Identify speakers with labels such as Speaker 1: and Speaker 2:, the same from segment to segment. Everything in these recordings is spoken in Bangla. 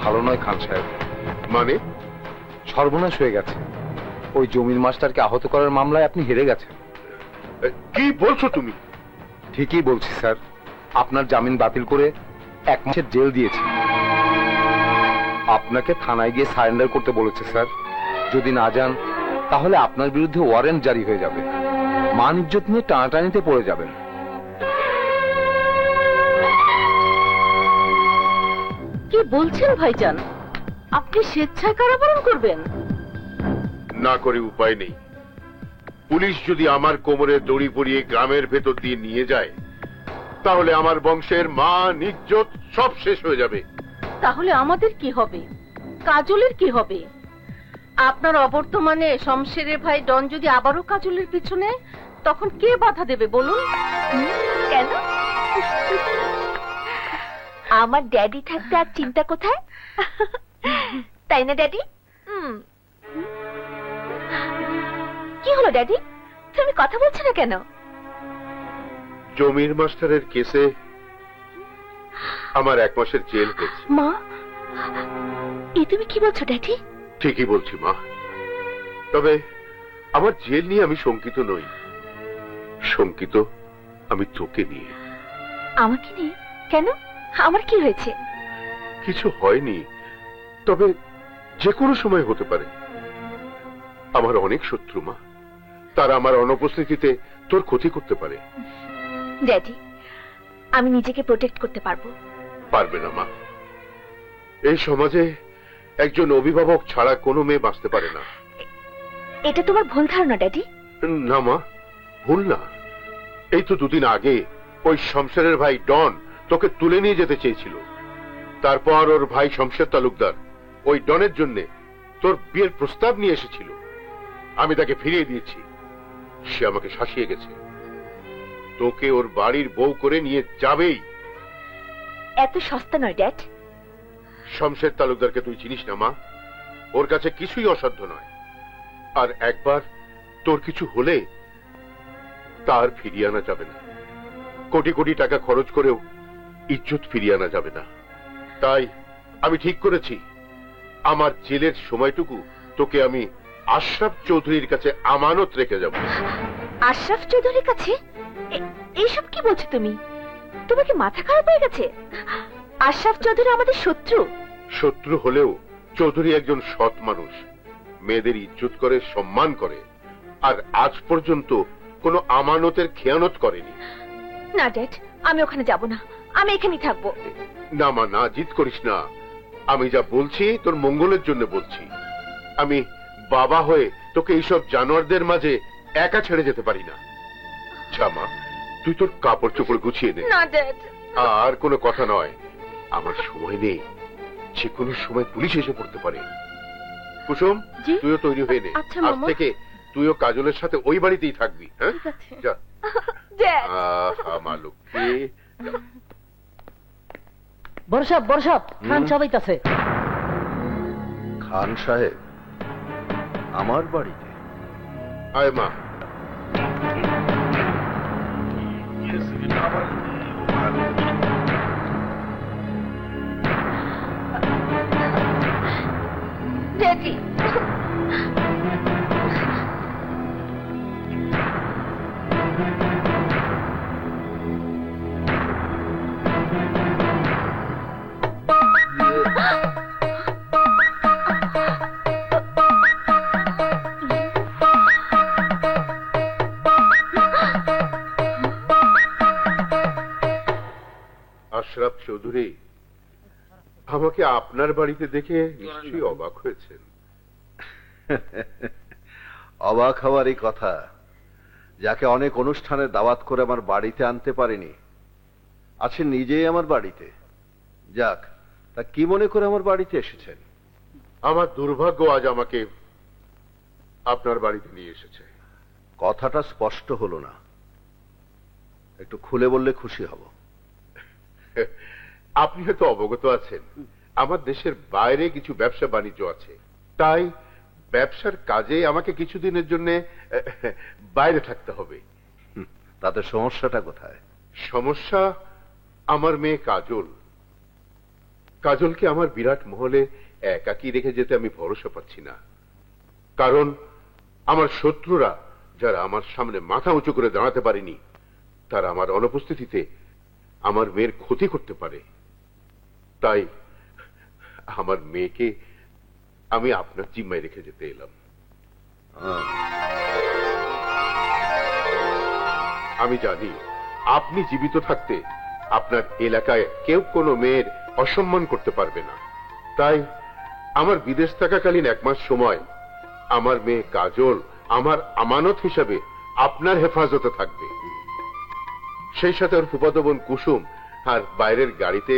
Speaker 1: ভালো নয় খান সাহেব।
Speaker 2: মানে?
Speaker 1: সর্বনাশ হয়ে গেছে। ওই জমির মাস্টারকে আহত করার মামলায় আপনি হেরে গেছেন।
Speaker 2: কি বলছো তুমি?
Speaker 1: ঠিকই বলছি স্যার, আপনার জামিন বাতিল করে 1 মাসের জেল দিয়েছে। আপনাকে থানায় গিয়ে সারেন্ডার করতে বলেছে স্যার। যদি না যান তাহলে আপনার বিরুদ্ধে ওয়ারেন্ট জারি হয়ে যাবে, মান ইজ্জত নিয়ে টানাটানিতে পড়ে যাবেন।
Speaker 3: কি বলছেন ভাইজান? আপনি স্বেচ্ছায় কারাবরণ করবেন?
Speaker 2: না করে উপায় নেই। পুলিশ যদি আমার কোমরে দড়ি পরিয়ে গ্রামের ভেতর দিয়ে নিয়ে যায় তাহলে আমার বংশের মান ইজ্জত সব শেষ হয়ে যাবে।
Speaker 3: তাহলে আমাদের কি হবে? কাজলের কি হবে? আপনার অবর্তমানে শমশেরের ভাই ডন যদি আবারও কাজলের পিছনে, তখন কে বাধা দেবে বলুন?
Speaker 4: কেন? আমার ড্যাডি থাকতে আর চিন্তা কোথায়, তাই না ড্যাডি? কি হলো ড্যাডি, তুমি কথা বলছো না কেন?
Speaker 2: জমির মাস্টারের কেসে আমার 1 মাসের জেল হয়েছে।
Speaker 4: মা, এ তুমি কি বলছো ড্যাডি?
Speaker 2: ঠিকই বলছি মা, তবে আমার জেল নিয়ে আমি শঙ্কিত নই। শঙ্কিত আমি তোকে নিয়ে।
Speaker 4: আমাকে নিয়ে? কেন, আমার কি হয়েছে?
Speaker 2: কিছু হয়নি, তবে যে কোনো সময় হতে পারে। আমার অনেক শত্রু মা, তারা আমার অনুপস্থিতিতে তোর ক্ষতি করতে পারে।
Speaker 4: ড্যাডি, আমি নিজেকে প্রোটেক্ট করতে পারবো।
Speaker 2: পারবে না মা, এই সমাজে একজন অভিভাবক ছাড়া কোনো মেয়ে বাঁচতে পারে না।
Speaker 4: এটা তোমার ভুল ধারণা ড্যাডি।
Speaker 2: না মা, ভুল না। এই তো 2 দিন আগে ওই শমশেরের ভাই ডন তোকে তুলে নিয়ে যেতে চেয়েছিল। তারপর ওর ভাই শমশের তালুকদার ওই ডনের জন্য তোর বিয়ের প্রস্তাব নিয়ে এসেছিল। আমি তাকে ফিরিয়ে দিয়েছি। সে আমাকে শাসিয়ে গেছে। তোকে ওর বাড়ির বউ করে নিয়ে যাবেই।
Speaker 4: এত সস্তা নয় ড্যাড।
Speaker 2: শমশের তালুকদারকে তুই চিনিস না মা, ওর কাছে কিছুই অসাধ্য নয়। আর একবার তোর কিছু হলে তার ফিরিয়ে আনা যাবে না। কোটি কোটি টাকা খরচ করেও ইজ্জত ফিরিয়ে আনা যাবে না। তাই আমি ঠিক করেছি, আমার জেলের সময়টুকু তোকে আমি আশরাফ চৌধুরীর কাছে আমানত রেখে যাব।
Speaker 4: আশরাফ চৌধুরীর কাছে? এইসব কি বলছো তুমি? তোমার কি মাথা খারাপ হয়ে গেছে? আশরাফ চৌধুরী আমাদের শত্রু।
Speaker 2: শত্রু হলেও চৌধুরী একজন সৎ মানুষ, মেয়েদের ইজ্জত করে, সম্মান করে, আর আজ পর্যন্ত কোনো আমানতের খেয়ানত করেনি।
Speaker 4: না ড্যাড, আমি ওখানে যাব না, আমি এখানেই থাকবো।
Speaker 2: না মা, না, জিদ করিস না। আমি যা বলছি তোর মঙ্গলের জন্য বলছি। আমি বাবা হয়ে তোকে এইসব জানোয়ারদের মাঝে একা ছেড়ে যেতে পারি না। মা, তুই তোর কাপড় চোপড় গুছিয়ে নে।
Speaker 4: না ড্যাড।
Speaker 2: আর কোনো কথা নয়, আমার সময় নেই। যে কোনো সময় পুলিশ এসে পড়তে পারে। কুসুম, তুইও তৈরি হয়ে নে। আজ থেকে তুইও কাজলের সাথে ওই বাড়িতেই থাকবি। হ্যাঁ, যা। আমার লক্ষ্মী।
Speaker 5: বড় সাহেব, খান সাহেব আইতাছে।
Speaker 6: খান সাহেব আমার বাড়িতে?
Speaker 2: আয় মা।
Speaker 4: ড্যাডি,
Speaker 2: আশরাফ চৌধুরী, আমাকে আপনার বাড়িতে দেখে নিশ্চয়ই অবাক হয়েছেন।
Speaker 6: অবাক হওয়ারই কথা, যাকে অনেক অনুষ্ঠানে দাওয়াত করে আমার বাড়িতে আনতে পারিনি, আছে নিজেই আমার বাড়িতে। যাক, তা কি মনে করে আমার বাড়িতে এসেছেন?
Speaker 2: আমার দুর্ভাগ্য আজ আমাকে আপনার বাড়িতে নিয়ে এসেছে।
Speaker 6: কথাটা স্পষ্ট হলো না, একটু খুলে বললে খুশি হব।
Speaker 2: আপনি হয়তো অবগত আছেন, আমার দেশের বাইরে কিছু ব্যবসা বাণিজ্য আছে। তাই ব্যবসার কাজে আমাকে কিছুদিনের জন্য বাইরে থাকতে হবে।
Speaker 6: তাতে সমস্যাটা কোথায়?
Speaker 2: সমস্যা আমার মেয়ে কাজল। কাজলকে আমার বিরাট মহলে একাকী রেখে যেতে আমি ভরসা পাচ্ছি না। কারণ আমার শত্রুরা, যারা আমার সামনে মাথা উঁচু করে দাঁড়াতে পারেনি, তারা আমার অনুপস্থিতিতে আমার মেয়ের ক্ষতি করতে পারে। তাই আমার মেয়েকে আমি আপনার জিম্মায় রেখে যেতে এলাম। আমি জানি আপনি জীবিত থাকতে আপনার এলাকায় কেউ কোনো মেয়ের অসম্মান করতে পারবে না। তাই আমার বিদেশ থাকাকালীন 1 মাস সময় আমার মেয়ে কাজল আমার আমানত হিসাবে আপনার হেফাজতে থাকবে। সেই সাথে ওর ফুফাতো বোন কুসুম আর বাইরের গাড়িতে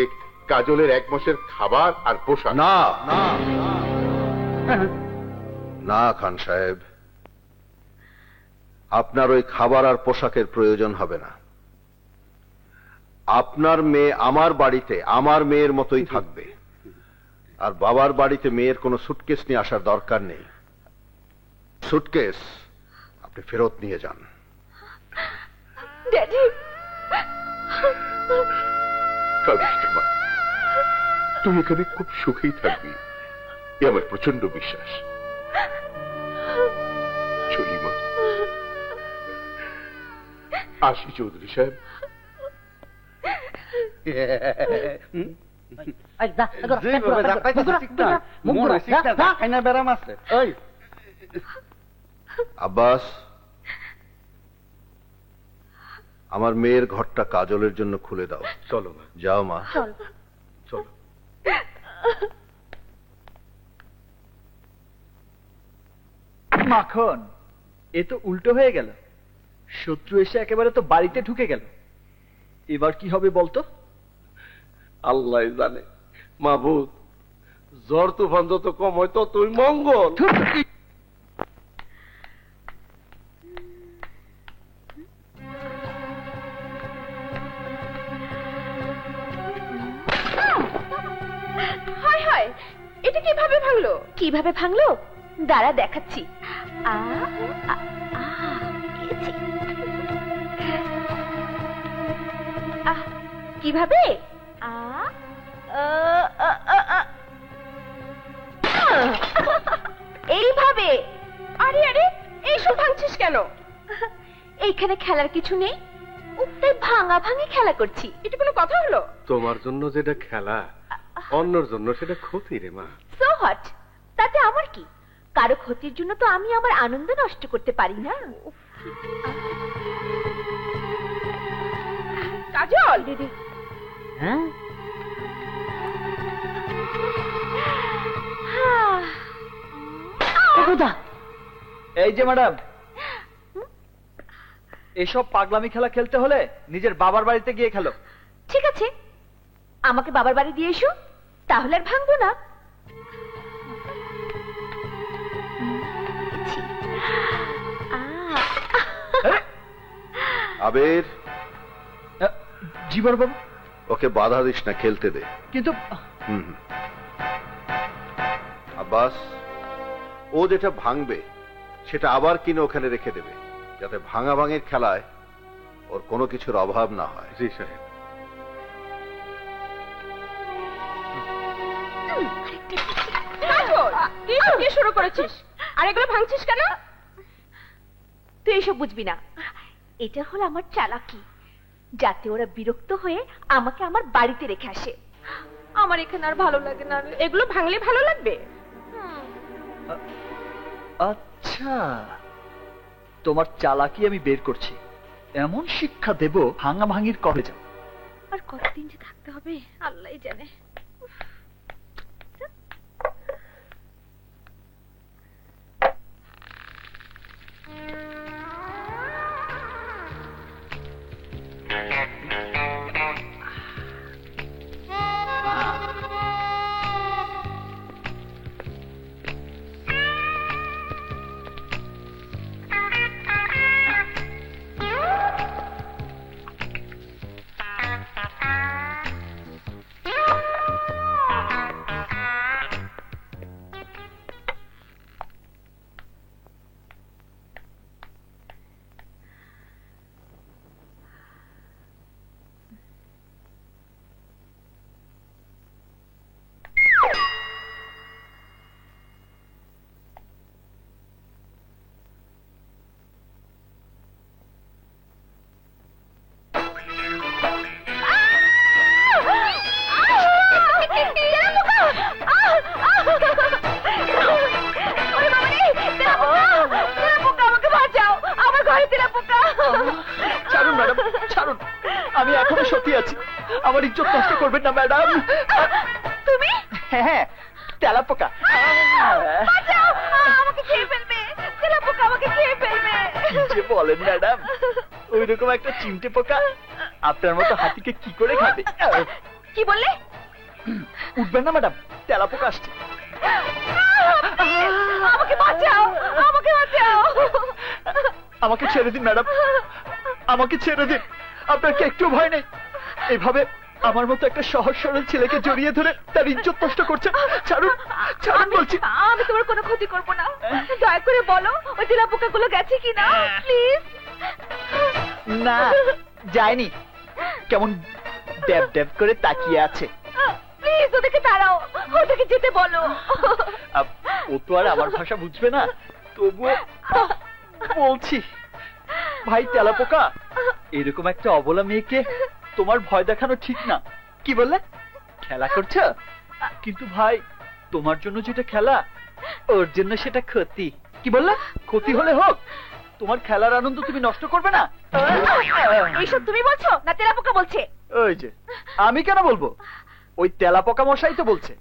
Speaker 2: কাজলের 1 মাসের খাবার আর পোশাক।
Speaker 6: না না না খান সাহেব, আপনার ওই খাবার আর পোশাকের প্রয়োজন হবে না। আপনার মেয়ে আমার বাড়িতে আমার মেয়ের মতোই থাকবে, আর বাবার বাড়িতে মেয়ের কোনো সুটকেস নিয়ে আসার দরকার নেই। সুটকেস আপনি ফেরত নিয়ে যান।
Speaker 4: ড্যাডি,
Speaker 2: কাঁদিস না মা, তুই এখানে খুব সুখেই থাকবি, এ আমার প্রচন্ড বিশ্বাস। চলি মা, আসি চৌধুরী সাহেব।
Speaker 6: আব্বাস, আমার মেয়ের ঘরটা কাজলের জন্য খুলে দাও।
Speaker 2: চলো মা,
Speaker 6: যাও মা।
Speaker 2: চলো।
Speaker 7: মাখন, এ তো উল্টো হয়ে গেল। শত্রু এসে একেবারে তো বাড়িতে ঢুকে গেল। এবার কি হবে বলতো?
Speaker 8: আল্লাহ জানে মাহবুব, ঝড় তুফান যত কম হয় ততই মঙ্গল।
Speaker 4: হায় হায়, এটা কিভাবে ভাঙলো? কিভাবে ভাঙলো দাঁড়া দেখাচ্ছি। কিভাবে? এইভাবে। আরে আরে, এইসব ভাঙছিস কেন? এইখানে খেলার কিছু নেই, তাই ভাঙা ভাঙি খেলা করছি। এটা কোনো কথা হলো?
Speaker 8: তোমার জন্য যেটা খেলা, অন্যর জন্য সেটা ক্ষতি রে মা।
Speaker 4: সো হোয়াট, তাতে আমার কি? কারো ক্ষতির জন্য তো আমি আমার আনন্দ নষ্ট করতে পারি না। কাজল দিদি,
Speaker 5: হ্যাঁ
Speaker 7: এই যে ম্যাডাম, এসব পাগলামি খেলা খেলতে হলে নিজের বাবার বাড়িতে গিয়ে খেলো।
Speaker 4: ঠিক আছে, আমাকে বাবার বাড়ি দিয়ে এসো, তাহলে আর ভাঙবো না।
Speaker 6: আবের,
Speaker 7: জি বড় বাবু।
Speaker 6: ওকে বাধা দিস না, খেলতে দে।
Speaker 7: কিন্তু
Speaker 6: আব্বাস, ও যেটা ভাঙবে সেটা আবার কিনে ওখানে রেখে দেবে, যাতে ভাঙা ভাঙের খেলায় ওর কোনো কিছুর অভাব না হয়।
Speaker 8: জি সাহেব।
Speaker 3: কি শুরু করেছিস? আর এগুলো ভাঙছিস কেন?
Speaker 4: তুই এসব বুঝবি না। এটা হলো আমার চালাকি, যাতে ওরা বিরক্ত হয়ে আমাকে আমার বাড়িতে রেখে আসে। আমার এখানে আর ভালো লাগে না।
Speaker 3: এগুলো ভাঙলে ভালো লাগবে?
Speaker 7: আচ্ছা, তোমার চালাকি আমি বের করছি। এমন শিক্ষা দেব, ভাঙা ভাঙির কবে যাও।
Speaker 4: আর কতদিন যে থাকতে হবে আল্লাহই জানে।
Speaker 7: দাঁড়িয়ে আছি, আমার ইজ্জত নষ্ট করবেন না ম্যাডাম।
Speaker 4: তুমি
Speaker 7: হ্যাঁ, তেলাপোকা।
Speaker 4: বাঁচাও, আমাকে খেয়ে ফেলবে, তেলাপোকা আমাকে খেয়ে ফেলবে।
Speaker 7: কি যে বলেন ম্যাডাম, ওই রকম একটা চিমটে পোকা আপনার মতো হাতিকে কি করে খাবে?
Speaker 4: কি বললে?
Speaker 7: উঠবেন না ম্যাডাম, তেলাপোকা আসছে।
Speaker 4: আমাকে বাঁচাও, আমাকে বাঁচাও।
Speaker 7: আমাকে ছেড়ে দিন ম্যাডাম, আমাকে ছেড়ে দিন। আপনার কি একটু ভয় নেই? এভাবে আমার মতো একটা সহজ সরল ছেলেকে জড়িয়ে ধরে তার ইজ্জত নষ্ট করছেন। ছাড়ুন, ছাড়ুন বলছি।
Speaker 4: আমি তোমার কোনো ক্ষতি করবো না, দয়া করে বলো ওই তেলাপোকা গুলো গেছে কিনা, প্লিজ।
Speaker 7: না, যায়নি। কেমন ড্যাব ড্যাব করে তাকিয়ে আছে।
Speaker 4: প্লিজ ওদেরকে তাড়াও, ওদেরকে যেতে বলো।
Speaker 7: ও তো আর আমার ভাষা বুঝবে না, তবুও বলছি। ভাই তেলাপোকা, এরকম একটা অবলা মেয়েকে তোমার ভয় দেখানো ঠিক না। কি বললে? খেলা করছো? কিন্তু ভাই, তোমার জন্য যেটা খেলা, ওর জন্য সেটা ক্ষতি। কি বললে? ক্ষতি হলে হোক, তোমার খেলার আনন্দ তুমি নষ্ট করবে না।
Speaker 4: এইসব তুমি বলছো না তেলাপোকা বলছে?
Speaker 7: ওই যে, আমি কেন বলবো? ওই তেলাপোকা মশাই তো বলছে।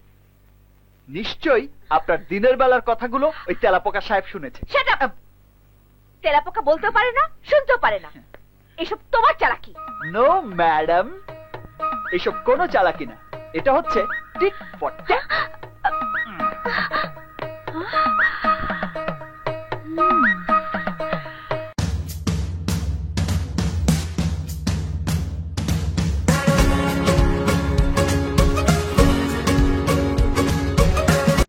Speaker 7: নিশ্চয়ই আপনার দিনের বেলার কথাগুলো ওই তেলাপোকা সাহেব শুনেছে।
Speaker 4: Shut up! তেলাপোকা বলতেও পারে না, শুনতেও পারে না। এসব তোমার চালাকি।
Speaker 7: নো ম্যাডাম, এসব কোনো চালাকি না, এটা হচ্ছে টিট ফর ট্যাট।